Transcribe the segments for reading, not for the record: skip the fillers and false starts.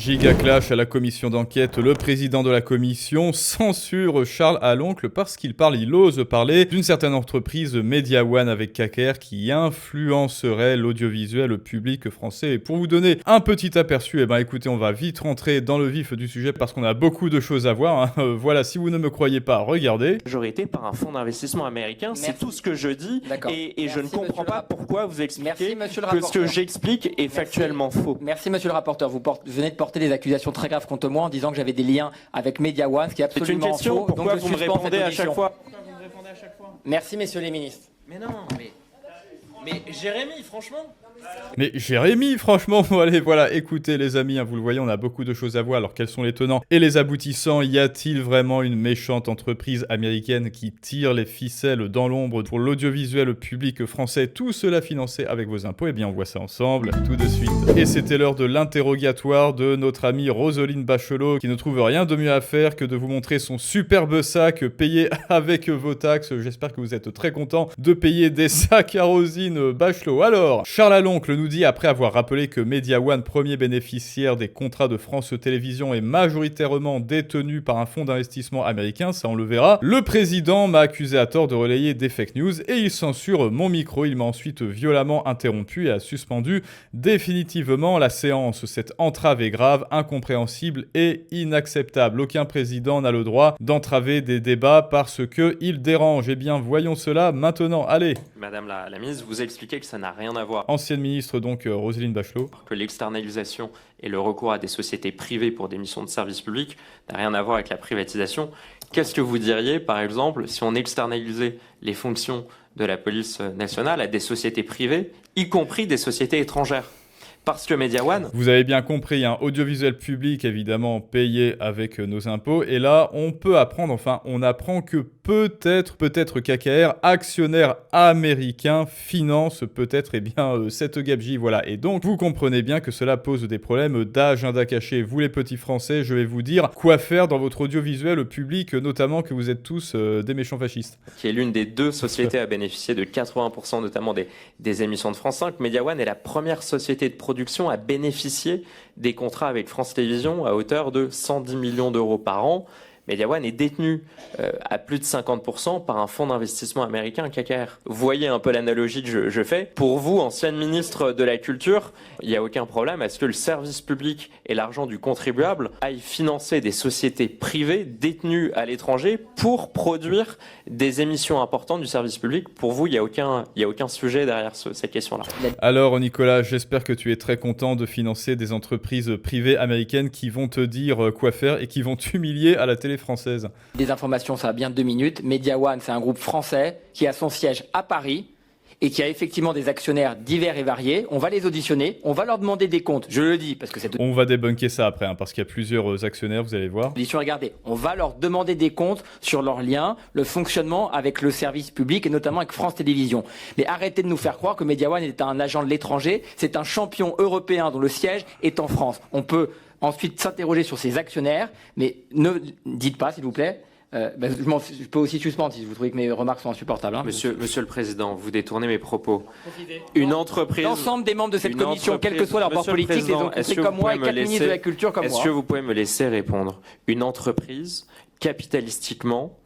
Giga clash à la commission d'enquête. Le président de la commission censure Charles Aloncle parce qu'il ose parler d'une certaine entreprise Media One avec KKR qui influencerait l'audiovisuel public français. Et pour vous donner un petit aperçu, écoutez, on va vite rentrer dans le vif du sujet parce qu'on a beaucoup de choses à voir. Voilà, si vous ne me croyez pas, regardez. Majorité par un fonds d'investissement américain, c'est tout ce que je dis. Et je ne comprends pas pourquoi vous expliquez que ce que j'explique est factuellement faux. Merci monsieur le rapporteur, vous venez de porter des accusations très graves contre moi en disant que j'avais des liens avec Media One, ce qui est absolument faux. C'est une question, pourquoi vous me répondez à chaque fois? Merci messieurs les ministres. Mais non, mais Jérémy, franchement. Mais Jérémy, franchement, allez, voilà, écoutez les amis, vous le voyez, on a beaucoup de choses à voir. Alors quels sont les tenants et les aboutissants? Y a-t-il vraiment une méchante entreprise américaine qui tire les ficelles dans l'ombre pour l'audiovisuel public français? Tout cela financé avec vos impôts? Eh bien, on voit ça ensemble tout de suite. Et c'était l'heure de l'interrogatoire de notre amie Roselyne Bachelot, qui ne trouve rien de mieux à faire que de vous montrer son superbe sac payé avec vos taxes. J'espère que vous êtes très contents de payer des sacs à Roselyne Bachelot. Alors, Charles Aloncle nous dit, après avoir rappelé que Media One, premier bénéficiaire des contrats de France Télévisions, est majoritairement détenu par un fonds d'investissement américain, ça on le verra, le président m'a accusé à tort de relayer des fake news et il censure mon micro. Il m'a ensuite violemment interrompu et a suspendu définitivement la séance. Cette entrave est grave, incompréhensible et inacceptable. Aucun président n'a le droit d'entraver des débats parce qu'il dérange. Eh bien, voyons cela maintenant. Allez. Madame la ministre, vous expliquez que ça n'a rien à voir. Ancienne ministre, donc, Roselyne Bachelot. Que l'externalisation et le recours à des sociétés privées pour des missions de service public n'a rien à voir avec la privatisation. Qu'est-ce que vous diriez, par exemple, si on externalisait les fonctions de la police nationale à des sociétés privées, y compris des sociétés étrangères? Parce que Media One... Vous avez bien compris, audiovisuel public, évidemment, payé avec nos impôts. Et là, on peut apprendre, on apprend que peut-être KKR, actionnaire américain, finance peut-être cette gabegie. Voilà. Et donc, vous comprenez bien que cela pose des problèmes d'agenda caché. Vous, les petits Français, je vais vous dire quoi faire dans votre audiovisuel public, notamment que vous êtes tous des méchants fascistes. Qui est l'une des deux sociétés à bénéficier de 80% notamment des émissions de France 5. Media One est la première société de production à bénéficier des contrats avec France Télévisions à hauteur de 110 millions d'euros par an. Media One est détenu à plus de 50% par un fonds d'investissement américain, KKR. Vous voyez un peu l'analogie que je fais. Pour vous, ancienne ministre de la Culture, il n'y a aucun problème à ce que le service public et l'argent du contribuable aillent financer des sociétés privées détenues à l'étranger pour produire des émissions importantes du service public. Pour vous, il n'y a aucun sujet derrière cette question-là. Alors Nicolas, j'espère que tu es très content de financer des entreprises privées américaines qui vont te dire quoi faire et qui vont t'humilier à la télé française. Des informations, ça va bien 2 minutes. Media One, c'est un groupe français qui a son siège à Paris et qui a effectivement des actionnaires divers et variés. On va les auditionner, on va leur demander des comptes. Je le dis parce que c'est... On va débunker ça après, parce qu'il y a plusieurs actionnaires, vous allez voir. Regardez, on va leur demander des comptes sur leurs liens, le fonctionnement avec le service public et notamment avec France Télévisions. Mais arrêtez de nous faire croire que Media One est un agent de l'étranger. C'est un champion européen dont le siège est en France. On peut ensuite s'interroger sur ses actionnaires, mais ne dites pas, s'il vous plaît. Je peux aussi suspendre si vous trouvez que mes remarques sont insupportables. Monsieur le Président, vous détournez mes propos. Une entreprise... L'ensemble des membres de cette commission, quel que soit leur bord politique, les ont compris comme moi et 4 ministres de la Culture comme moi. Est-ce que vous pouvez me laisser répondre? Une entreprise, capitalistiquement,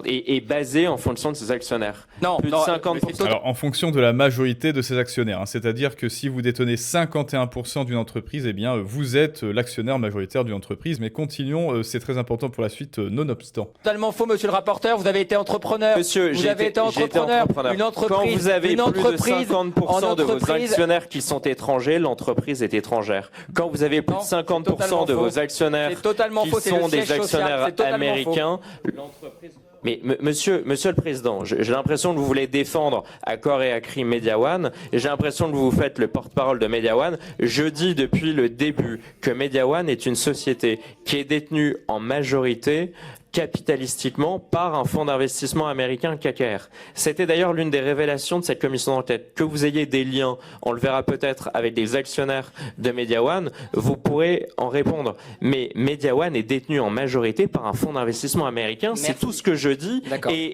est basé en fonction de ses actionnaires. Non, plus de 50%. Alors, en fonction de la majorité de ses actionnaires. C'est-à-dire que si vous détenez 51% d'une entreprise, eh bien, vous êtes l'actionnaire majoritaire d'une entreprise. Mais continuons, c'est très important pour la suite, nonobstant. Totalement faux, monsieur le rapporteur. Vous avez été entrepreneur. Monsieur, vous avez été entrepreneur. Une entreprise, quand vous avez plus de 50% de vos entreprise... actionnaires qui sont étrangers, l'entreprise est étrangère. Quand vous avez plus de 50% de vos actionnaires qui sont des actionnaires américains, l'entreprise... Mais monsieur le Président, j'ai l'impression que vous voulez défendre à corps et à cri Media One, et j'ai l'impression que vous vous faites le porte-parole de Media One. Je dis depuis le début que Media One est une société qui est détenue en majorité capitalistiquement par un fonds d'investissement américain KKR. C'était d'ailleurs l'une des révélations de cette commission d'enquête. Que vous ayez des liens, on le verra peut-être avec des actionnaires de MediaOne, vous pourrez en répondre. Mais MediaOne est détenu en majorité par un fonds d'investissement américain. C'est tout ce que je dis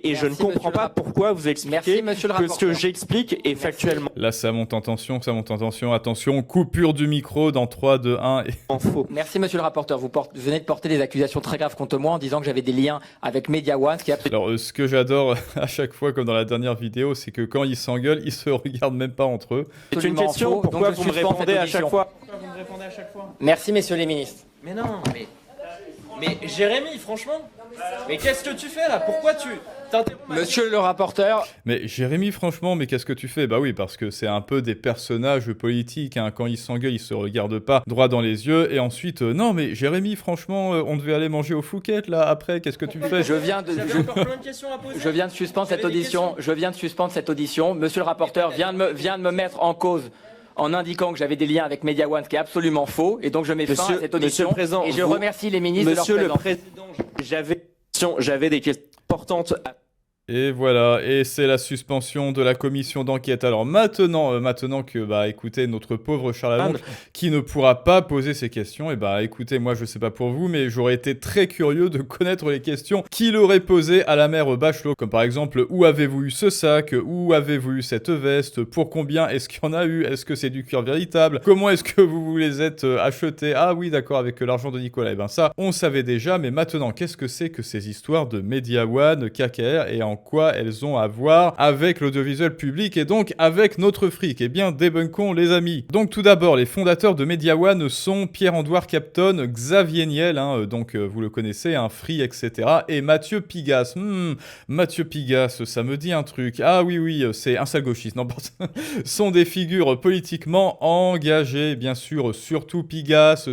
et je ne comprends pas pourquoi vous expliquez que ce que j'explique est factuellement. Là, ça monte en tension, ça monte en tension. Attention, coupure du micro dans 3, 2, 1 et... En faux. Merci monsieur le rapporteur. Vous venez de porter des accusations très graves contre moi en disant que j'avais des liens avec MediaOne. Alors, ce que j'adore à chaque fois, comme dans la dernière vidéo, c'est que quand ils s'engueulent, ils se regardent même pas entre eux. C'est une question, pourquoi vous me répondez à chaque fois? Merci messieurs les ministres. Mais non, mais Jérémy, franchement, mais qu'est-ce que tu fais là? Pourquoi tu t'interromps? Monsieur le rapporteur. Mais Jérémy, franchement, mais qu'est-ce que tu fais? Bah oui, parce que c'est un peu des personnages politiques, hein. Quand ils s'engueulent, ils se regardent pas droit dans les yeux, et ensuite, non mais Jérémy, franchement, on devait aller manger au Fouquet, là, après, qu'est-ce que tu fais? Je viens de suspendre cette audition. Je viens de suspendre cette audition. Monsieur le rapporteur vient de me mettre en cause en indiquant que j'avais des liens avec MediaOne, ce qui est absolument faux, et donc je mets fin à cette audition. Et je remercie les ministres de leur présence. Monsieur le Président, j'avais des questions importantes à... Et voilà, et c'est la suspension de la commission d'enquête. Alors maintenant que, bah écoutez, notre pauvre Charles Alonge, qui ne pourra pas poser ces questions, et bah écoutez, moi je sais pas pour vous, mais j'aurais été très curieux de connaître les questions qu'il aurait posées à la mère Bachelot. Comme par exemple, où avez-vous eu ce sac? Où avez-vous eu cette veste? Pour combien est-ce qu'il y en a eu? Est-ce que c'est du cuir véritable? Comment est-ce que vous vous les êtes achetés? Ah oui, d'accord, avec l'argent de Nicolas. Et ben ça, on savait déjà, mais maintenant, qu'est-ce que c'est que ces histoires de MediaOne, KKR, et en quoi elles ont à voir avec l'audiovisuel public et donc avec notre fric? Eh bien, débunkons les amis. Donc tout d'abord, les fondateurs de MediaOne sont Pierre-Antoine Capton, Xavier Niel, donc vous le connaissez, Free, etc. et Mathieu Pigasse. Mathieu Pigasse, ça me dit un truc. Ah oui, c'est un sale gauchiste. Non, sont des figures politiquement engagées, bien sûr, surtout Pigasse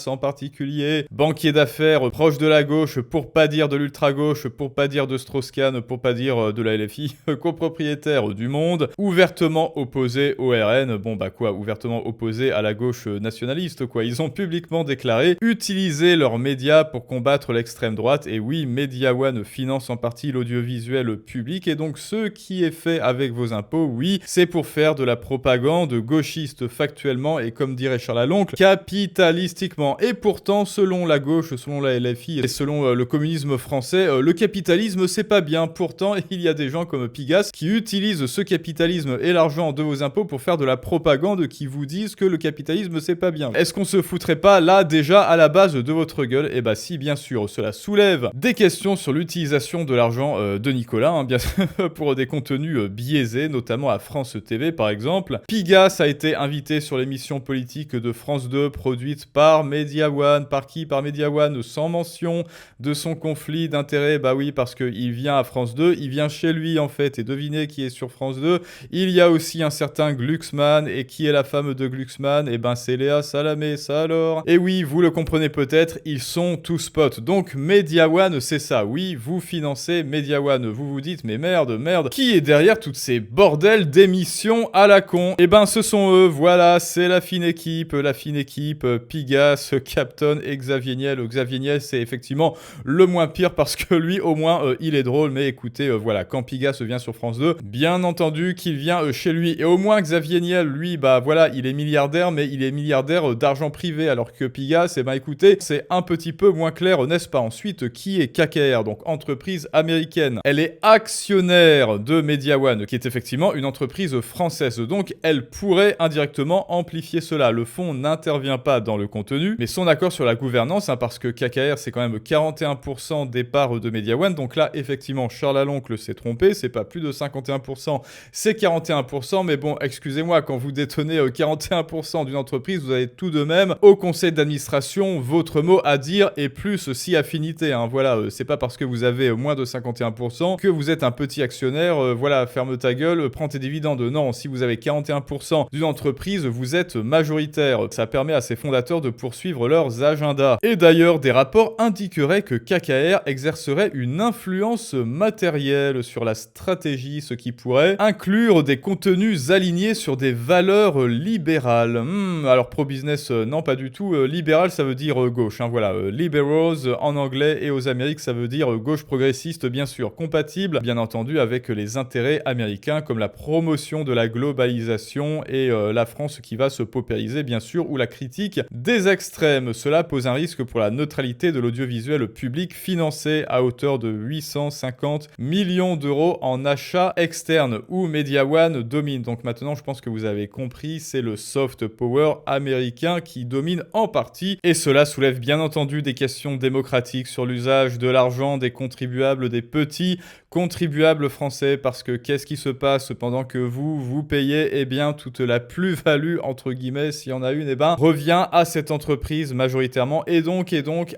en particulier. Banquier d'affaires, proche de la gauche, pour pas dire de l'ultra-gauche, pour pas dire de Strauss-Kahn, pour pas dire de la LFI, copropriétaire du Monde, ouvertement opposé au RN, ouvertement opposé à la gauche nationaliste, quoi. Ils ont publiquement déclaré utiliser leurs médias pour combattre l'extrême droite, et oui, MediaOne finance en partie l'audiovisuel public, et donc ce qui est fait avec vos impôts, oui, c'est pour faire de la propagande gauchiste factuellement, et comme dirait Charles Aloncle, capitalistiquement. Et pourtant, selon la gauche, selon la LFI, et selon le communisme français, le capitalisme, c'est pas bien. Pourtant, il y a des gens comme Pigasse qui utilisent ce capitalisme et l'argent de vos impôts pour faire de la propagande qui vous disent que le capitalisme c'est pas bien. Est-ce qu'on se foutrait pas là déjà à la base de votre gueule? Eh bah si, bien sûr, cela soulève des questions sur l'utilisation de l'argent de Nicolas, bien sûr, pour des contenus biaisés, notamment à France TV par exemple. Pigasse a été invité sur l'émission politique de France 2 produite par MediaOne. Par qui? Par MediaOne, sans mention de son conflit d'intérêts. Bah oui, parce qu'il vient à France 2, il vient chez lui en fait, et devinez qui est sur France 2, il y a aussi un certain Glucksmann, et qui est la femme de Glucksmann? Eh ben c'est Léa Salamé, ça alors. Et oui, vous le comprenez peut-être, ils sont tous potes, donc MediaOne c'est ça, oui, vous financez MediaOne, vous vous dites mais merde, qui est derrière toutes ces bordels d'émissions à la con? Eh ben ce sont eux, voilà, c'est la fine équipe, Pigasse, Capton et Xavier Niel. Xavier Niel c'est effectivement le moins pire parce que lui au moins il est drôle, mais écoutez, voilà, quand Pigasse vient sur France 2, bien entendu qu'il vient chez lui, et au moins Xavier Niel, lui, bah voilà, il est milliardaire, mais il est milliardaire d'argent privé, alors que Pigasse, écoutez, c'est un petit peu moins clair, n'est-ce pas? Ensuite, qui est KKR, donc entreprise américaine? Elle est actionnaire de MediaOne, qui est effectivement une entreprise française, donc elle pourrait indirectement amplifier cela. Le fonds n'intervient pas dans le contenu, mais son accord sur la gouvernance, parce que KKR, c'est quand même 41% des parts de MediaOne, donc là, effectivement, Charles Aloncle s'est trompé, c'est pas plus de 51%, c'est 41%, mais bon, excusez-moi, quand vous détenez 41% d'une entreprise, vous avez tout de même, au conseil d'administration, votre mot à dire, et plus si affinité, voilà, c'est pas parce que vous avez moins de 51% que vous êtes un petit actionnaire, voilà, ferme ta gueule, prends tes dividendes. Non, si vous avez 41% d'une entreprise, vous êtes majoritaire. Ça permet à ses fondateurs de poursuivre leurs agendas. Et d'ailleurs, des rapports indiqueraient que KKR exercerait une influence matériel sur la stratégie, ce qui pourrait inclure des contenus alignés sur des valeurs libérales. Alors pro-business, non pas du tout. Libéral, ça veut dire gauche, hein, voilà. Liberals en anglais, et aux Amériques, ça veut dire gauche progressiste, bien sûr. Compatible, bien entendu, avec les intérêts américains, comme la promotion de la globalisation et la France qui va se paupériser, bien sûr, ou la critique des extrêmes. Cela pose un risque pour la neutralité de l'audiovisuel public, financé à hauteur de 850 millions d'euros en achats externes, où Media One domine. Donc maintenant, je pense que vous avez compris, c'est le soft power américain qui domine en partie, et cela soulève bien entendu des questions démocratiques sur l'usage de l'argent des contribuables, des petits contribuables français, parce que qu'est-ce qui se passe pendant que vous payez? Eh bien, toute la plus-value, entre guillemets, s'il y en a une, eh ben, revient à cette entreprise majoritairement, et donc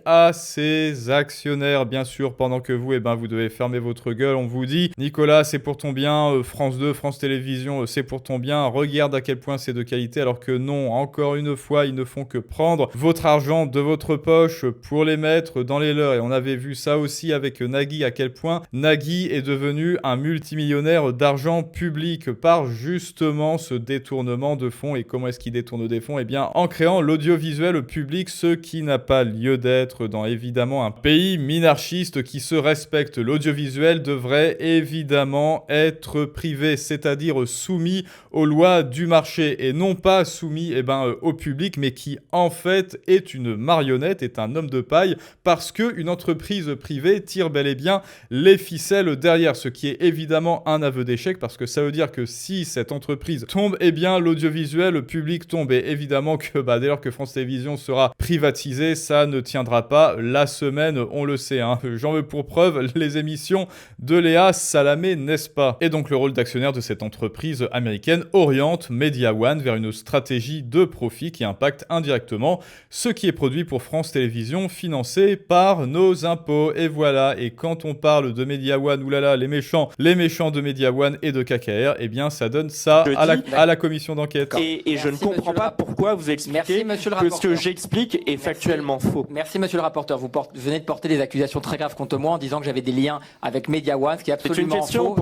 à ses actionnaires, bien sûr, pendant que vous, eh ben, vous devez fermer votre gueule. On vous dit, Nicolas, c'est pour ton bien, France 2, France Télévisions, c'est pour ton bien, regarde à quel point c'est de qualité, alors que non, encore une fois, ils ne font que prendre votre argent de votre poche pour les mettre dans les leurs. Et on avait vu ça aussi avec Nagui, à quel point Nagui est devenu un multimillionnaire d'argent public par justement ce détournement de fonds. Et comment est-ce qu'il détourne des fonds? Eh bien, en créant l'audiovisuel public, ce qui n'a pas lieu d'être dans évidemment un pays minarchiste qui se respecte. L'audiovisuel devrait évidemment être privé, c'est-à-dire soumis aux lois du marché, et non pas soumis au public, mais qui en fait est une marionnette, est un homme de paille, parce qu'une entreprise privée tire bel et bien les ficelles derrière, ce qui est évidemment un aveu d'échec, parce que ça veut dire que si cette entreprise tombe, eh bien l'audiovisuel public tombe. Et évidemment que dès lors que France Télévisions sera privatisée, ça ne tiendra pas la semaine, on le sait, hein. J'en veux pour preuve les émissions de Léa Salamé, n'est-ce pas? Et donc le rôle d'actionnaire de cette entreprise américaine oriente Media One vers une stratégie de profit qui impacte indirectement ce qui est produit pour France Télévisions, financé par nos impôts. Et voilà, et quand on parle de Media One, oulala, les méchants de Media One et de KKR, eh bien ça donne ça à la commission d'enquête. Et je ne comprends pas pourquoi vous expliquez que ce que j'explique est factuellement faux. Merci monsieur le rapporteur, vous venez de porter des accusations très graves contre moi en disant que j'avais des liens avec Media One, ce qui est absolument faux.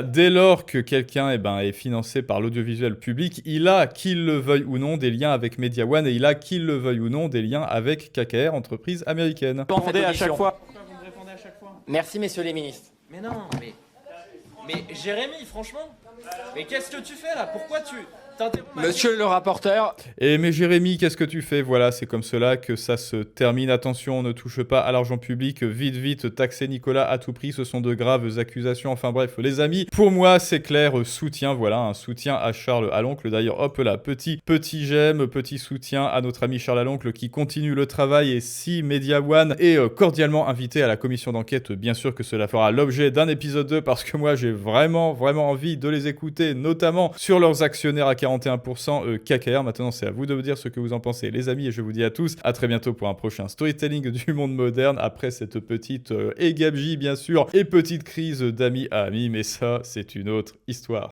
Dès lors que quelqu'un est financé par l'audiovisuel public, il a, qu'il le veuille ou non, des liens avec Media One, et il a, qu'il le veuille ou non, des liens avec KKR, entreprise américaine. Vous répondez à chaque fois. Merci messieurs les ministres. Mais non, mais Jérémy, franchement, mais qu'est-ce que tu fais là? Pourquoi tu t'interromps? Monsieur le rapporteur. Mais Jérémy, qu'est-ce que tu fais? Voilà, c'est comme cela que ça se termine. Attention, on ne touche pas à l'argent public. Vite, taxer Nicolas à tout prix, ce sont de graves accusations. Enfin bref, les amis, pour moi, c'est clair, soutien, voilà, un soutien à Charles Aloncle. D'ailleurs, hop là, petit j'aime, petit soutien à notre ami Charles Aloncle qui continue le travail. Et si Media One est cordialement invité à la commission d'enquête, bien sûr que cela fera l'objet d'un épisode 2, parce que moi, j'ai vraiment envie de les écouter, notamment sur leurs actionnaires à 41% KKR. Maintenant, c'est à vous de me dire ce que vous en pensez, les amis, et je vous dis à tous à très bientôt pour un prochain storytelling du monde moderne, après cette petite gabegie, bien sûr, et petite crise d'amis à amis, mais ça, c'est une autre histoire.